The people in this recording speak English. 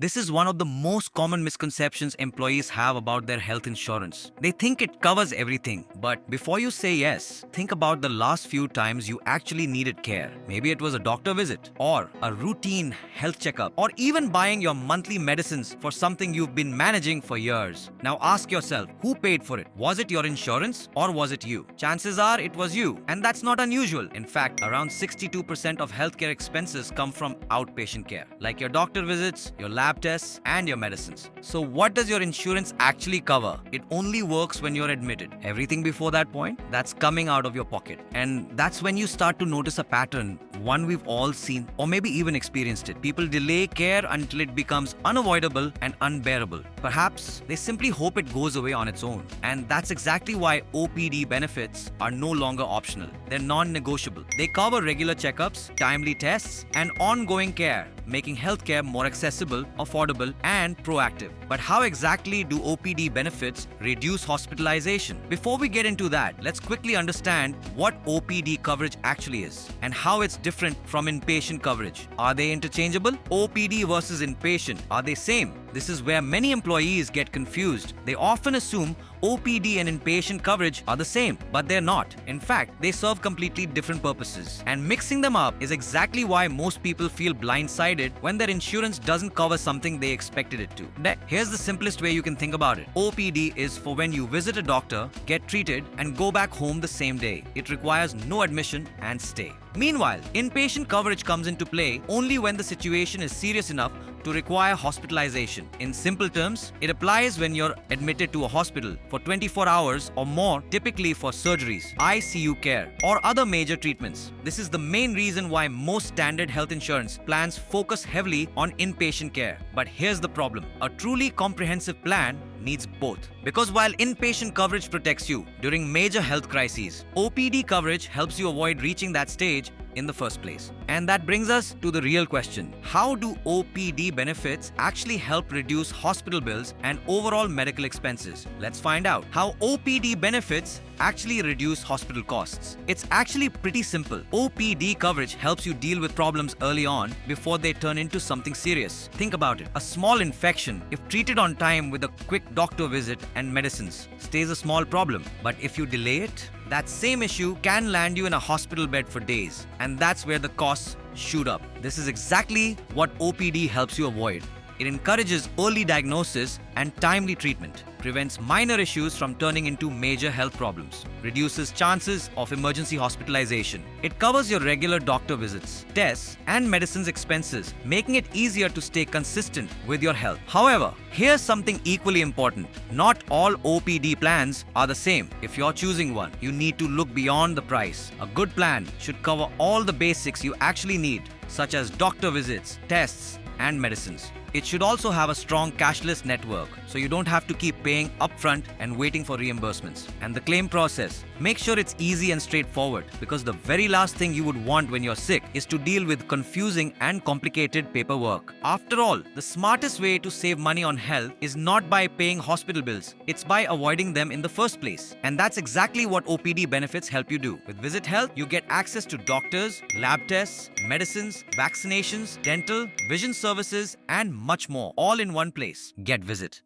This is one of the most common misconceptions employees have about their health insurance. They think it covers everything, but before you say yes, think about the last few times you actually needed care. Maybe it was a doctor visit, or a routine health checkup, or even buying your monthly medicines for something you've been managing for years. Now ask yourself, who paid for it? Was it your insurance or was it you? Chances are it was you, and that's not unusual. In fact, around 62% of healthcare expenses come from outpatient care, like your doctor visits, your lab tests, and your medicines. So what does your insurance actually cover? It only works when you're admitted. Everything before that point, that's coming out of your pocket. And that's when you start to notice a pattern, one we've all seen or maybe even experienced it. People delay care until it becomes unavoidable and unbearable. Perhaps they simply hope it goes away on its own. And that's exactly why OPD benefits are no longer optional. They're non-negotiable. They cover regular checkups, timely tests, and ongoing care, making healthcare more accessible, affordable, and proactive. But how exactly do OPD benefits reduce hospitalization? Before we get into that, let's quickly understand what OPD coverage actually is and how it's different from inpatient coverage. Are they interchangeable? OPD versus inpatient, are they same? This is where many employees get confused. They often assume OPD and inpatient coverage are the same, but they're not. In fact, they serve completely different purposes. And mixing them up is exactly why most people feel blindsided when their insurance doesn't cover something they expected it to. Here's the simplest way you can think about it. OPD is for when you visit a doctor, get treated, and go back home the same day. It requires no admission and stay. Meanwhile, inpatient coverage comes into play only when the situation is serious enough to require hospitalization. In simple terms, it applies when you're admitted to a hospital for 24 hours or more, typically for surgeries, ICU care, or other major treatments. This is the main reason why most standard health insurance plans focus heavily on inpatient care. But here's the problem. A truly comprehensive plan needs both. Because while inpatient coverage protects you during major health crises, OPD coverage helps you avoid reaching that stage in the first place. And that brings us to the real question. How do OPD benefits actually help reduce hospital bills and overall medical expenses? Let's find out how OPD benefits actually reduce hospital costs. It's actually pretty simple. OPD coverage helps you deal with problems early on before they turn into something serious. Think about it. A small infection, if treated on time with a quick doctor visit and medicines, stays a small problem. But if you delay it, that same issue can land you in a hospital bed for days. And that's where the costs shoot up. This is exactly what OPD helps you avoid. It encourages early diagnosis and timely treatment, prevents minor issues from turning into major health problems, reduces chances of emergency hospitalization. It covers your regular doctor visits, tests, and medicines expenses, making it easier to stay consistent with your health. However, here's something equally important. Not all OPD plans are the same. If you're choosing one, you need to look beyond the price. A good plan should cover all the basics you actually need, such as doctor visits, tests, and medicines. It should also have a strong cashless network, so you don't have to keep paying upfront and waiting for reimbursements. And the claim process, make sure it's easy and straightforward, because the very last thing you would want when you're sick is to deal with confusing and complicated paperwork. After all, the smartest way to save money on health is not by paying hospital bills, it's by avoiding them in the first place. And that's exactly what OPD benefits help you do. With Visit Health, you get access to doctors, lab tests, medicines, vaccinations, dental, vision services, and much more, all in one place. Get Visit.